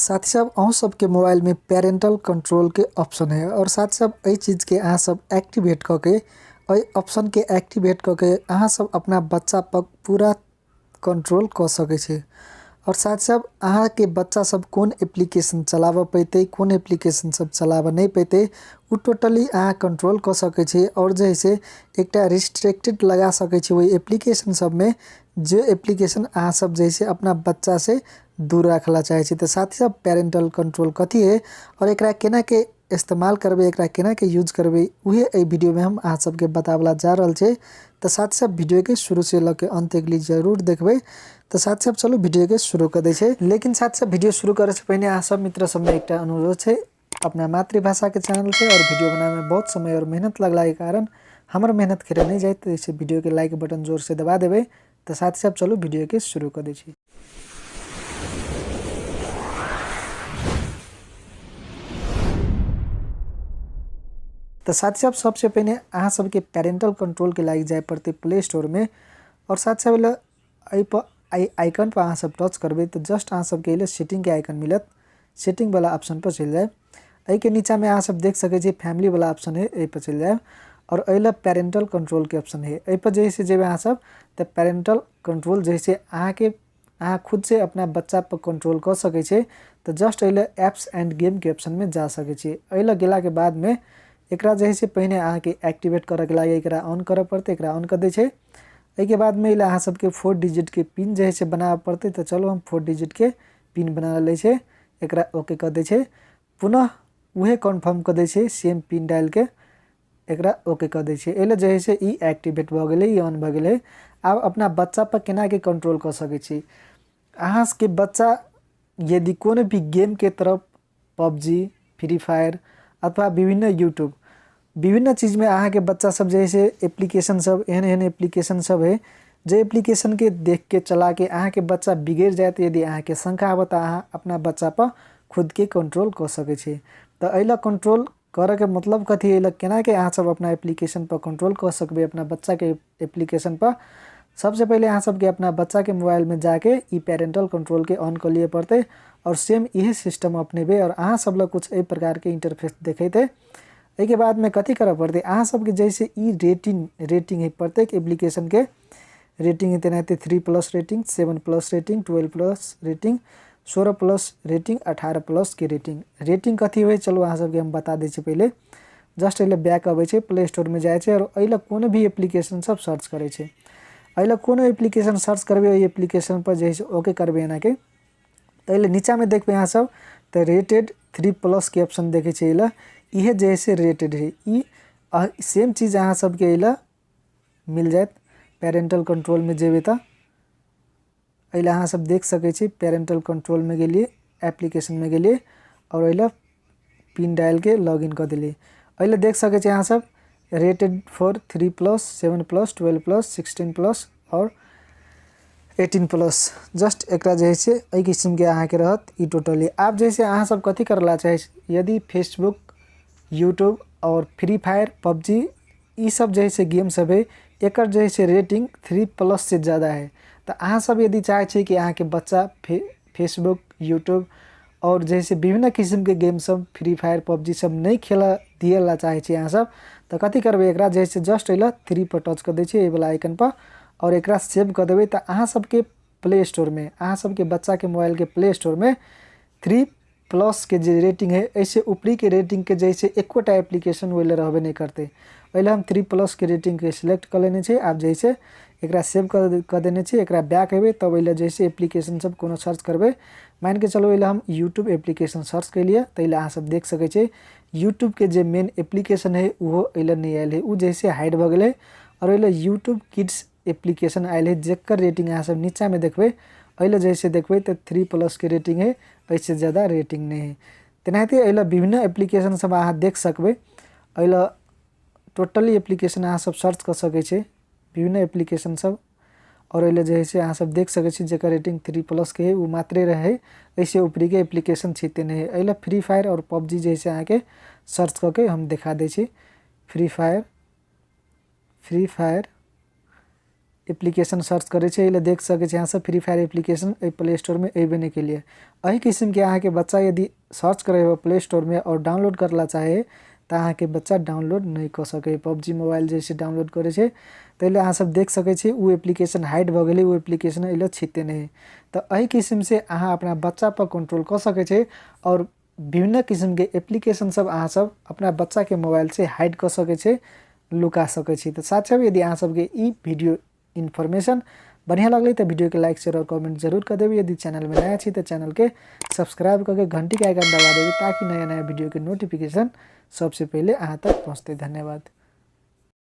साथ ही साहब अहूँ सबके मोबाइल में पेरेंटल कंट्रोल के ऑप्शन है और साथ ही साहब एहि चीज़ के अहाँ सब एक्टिवेट करके एहि ऑप्शन के एक्टिवेट करके अहाँ सब अपना बच्चा पर पूरा कंट्रोल कर सकै छी। और साथ साहब अहाँ के बच्चा सब कौन एप्लीकेशन चलाव पैते कौन एप्लीकेशन सब चलाव नहीं पैते उ टोटली अहाँ कंट्रोल कर सकै छी। और जैसे एकटा रिस्ट्रिक्टेड लगा सकै छी वही एप्लीकेशन सब में जो एप्लीकेशन अहाँ सब जैसे अपना बच्चा से दूर रखला चाहे छी। तो साथ ही साहब पेरेंटल कंट्रोल कथी है और एकरा केना के इस्तेमाल करबे एकरा केना के यूज करबे उहे ए वीडियो में हम अहाँ सबके बतावला जा रहल छे। तो साथ साहब वीडियो के शुरू से लेके अंत तक जरूर देखबे। तो साथ साहब चलो वीडियो के शुरू कर दे छे। लेकिन साथ साहब वीडियो शुरू करे से पहले अहाँ सब मित्र सब में एक अनुरोध है, अपना मातृभाषा के चैनल से और वीडियो बनाने में बहुत समय और मेहनत लगला के कारण हमार मेहनत खेरे नहीं जाए तो इसे वीडियो के लाइक बटन जोर से दबा देवे। तो साथ साहब चलो वीडियो के शुरू कर दे छे। तो साथ साहब सबसे पहले अहाँ सबके पेरेंटल कंट्रोल के लाइक जाए पड़ते प्ले स्टोर में और साथ साहब आइकन पर अहाँ सब टच करबे तो जस्ट अहाँ सबके लिए सेटिंग के आइकन मिलत। सेटिंग वाला ऑप्शन पर चल जाए। एहि के नीचा में अहाँ सब देख सके छी फैमिली वाला ऑप्शन है यही पर चल जाए और अइला पेरेंटल कंट्रोल के ऑप्शन है यही पर जैसे जेबे अहाँ सब तो पेरेंटल कंट्रोल जैसे अहाँ खुद से अपना बच्चा पर कंट्रोल कर सके छे। तो जस्ट अइला एप्स एंड गेम के ऑप्शन में जा सके छी। अइला गेला के बाद में एकरा जैसे पहले अहाँ के एक्टिवेट करे के लागे एकरा ऑन करे पड़ते एकरा ऑन कर दे छे। एहि के बाद में अहाँ सबके 4 डिजिट के पिन जैसे बनावे पड़ते तो चलो हम 4 डिजिट के पिन बना ले छे एकरा ओके कर दे छे। पुनः वहे कन्फर्म कर दे छे सेम पिन डाल के एकरा ओके कर दे छे। एले जैसे ई एक्टिवेट भ गेले ई ऑन भ गेले। अब अपना बच्चा पर केना के कंट्रोल कर सके छी। अहाँ के बच्चा यदि कोनो भी गेम के तरफ पबजी फ्री फायर अथवा विभिन्न चीज़ में अहाँ के बच्चा सब जैसे एप्लीकेशन सब एहन एप्लीकेशन सब है जो एप्लीकेशन के देख के चला के अहाँ के बच्चा बिगड़ जाए तो यदि अहाँ के शंका आवे तो अहाँ अपना बच्चा पर खुद के कंट्रोल कर सके छी। तो अइला कंट्रोल करे के मतलब कथी है केना के अहाँ सब अपना एप्लीकेशन पर कंट्रोल कर सकबे अपना बच्चा के एप्लीकेशन पर। सबसे पहले अहाँ सबके अपना बच्चा के मोबाइल में जाके ई पेरेंटल कंट्रोल के ऑन कर लिए पड़ते और सेम यही सिस्टम अपनेबे और अहाँ सब लोग कुछ ए प्रकार के इंटरफेस देखेते। एहि के बाद में कथी करे पड़ते अहाँ सबके जैसे ई रेटिंग है प्रत्येक एप्लीकेशन के रेटिंग है तेनाते 3+ रेटिंग 7+ रेटिंग 12+ रेटिंग 16+ रेटिंग 18+ के रेटिंग कथी हुए चलो अहाँ सबके हम बता दै छी। पहले जस्ट अइला बैक अबै छै प्ले स्टोर में जाए छै और अइला कोनो भी एप्लीकेशन सब सर्च करे छै। अइला कोनो एप्लीकेशन सर्च करबे ओई एप्लीकेशन पर जैसे ओके करबे एना के तो अइला नीचा में देखबे अहाँ सब तो रेटेड 3+ के ऑप्शन देखे छै। अइला इहे जैसे रेटेड है ई सेम चीज़ अहाँ सबके अइला मिल जाए पेरेंटल कंट्रोल में जेबे तो अइला अहाँ सब देख सके छी पेरेंटल कंट्रोल में गेलिए एप्लीकेशन में गेलिए और अइला पिन डाल के लॉगिन कर दिली। अइला देख सके छी अहाँ सब रेटेड फॉर 3+, 7+, 12+, 16+ और 18+ जस्ट एकरा जैसे एहि किस्म के अहाँ के रहत ई टोटली। आप जैसे अहाँ सब कथी करला चाहे यदि फेसबुक यूट्यूब और फ्री फायर पबजी ये सब जैसे गेम सब है एकर जैसे रेटिंग 3+ से ज़्यादा है तो अहाँ सब यदि चाहे छी कि अहाँ के बच्चा फेसबुक यूट्यूब और जैसे विभिन्न किस्म के गेम सब फ्री फायर पबजी सब नहीं खेला दिएला चाहे छी अहाँ सब तो कथी करबे एकरा जैसे जस्ट अइला 3 पर टच कर दे छी ए वाला आइकन पर और एकरा सेव कर देबे तो अहाँ सबके प्ले स्टोर में अहाँ सबके बच्चा के मोबाइल के प्ले स्टोर में 3+ के जो रेटिंग है ऐसे ऊपरी के रेटिंग के जैसे एकोटा एप्लीकेशन वेले रहबे नहीं करते। पहले हम 3+ के रेटिंग के सिलेक्ट कर लेने छे। आप जैसे एकरा सेव कर देने छे एकरा बैक हेबे तब अइला जैसे एप्लीकेशन सब कोनो सर्च करबे मान के चलो अइला हम यूट्यूब एप्लीकेशन सर्च कर लिए तो अइला अहाँ सब देख सके छे यूट्यूब के जो मेन एप्लीकेशन है वो अइला नहीं आयल है उ जैसे हाइड भ गेले और अइला यूट्यूब किड्स एप्लीकेशन आयल है जेकर रेटिंग अहाँ सब नीचा में देखबे अइला जैसे देखबे तो 3+ के रेटिंग है ऐसे ज़्यादा रेटिंग नहीं है। तेनाहिते अइला विभिन्न एप्लीकेशन सब अहाँ देख सकबे अइला टोटली एप्लीकेशन अहाँ सब सर्च कर सके छे विभिन्न एप्लीकेशन सब और अइला जैसे अहाँ सब देख सके छी जेकर रेटिंग 3+ के है वो मात्रे रहे ऐसे ऊपरी के एप्लीकेशन छीते नहीं है। अइला फ्री फायर और पबजी जैसे अहाँ के सर्च करके हम दिखा दे छी फ्री फायर एप्लीकेशन सर्च करे छे इले देख सके छे। यहाँ सब free fire application play store में अबे नहीं के लिए अही किस्म के अहाँ के बच्चा यदि सर्च करे हो प्ले स्टोर में और डाउनलोड करला चाहे तो अहाँ के बच्चा डाउनलोड नहीं कर सके। पबजी मोबाइल जैसे डाउनलोड करे छे तो इले अहाँ सब देख सके छे उ एप्लीकेशन हाइड भ गेले, उ एप्लीकेशन इले छिते नहीं। तो अही किस्म से अहाँ अपना बच्चा पर कंट्रोल कर सके छे और विभिन्न किस्म के एप्लीकेशन सब अहाँ सब अपना बच्चा के मोबाइल से हाइड कर सके छे, लुका सके छी। तो साथ साथ यदि अहाँ सबके ई वीडियो इन्फॉर्मेशन बढ़िया लगले तो वीडियो के लाइक शेयर और कमेंट जरूर कर देवे। यदि चैनल में नया छी तो चैनल के सब्सक्राइब करके घंटी के आइकन दबा देवे ताकि नया नया वीडियो के नोटिफिकेशन सबसे पहले अहाँ तक पहुँचते। धन्यवाद।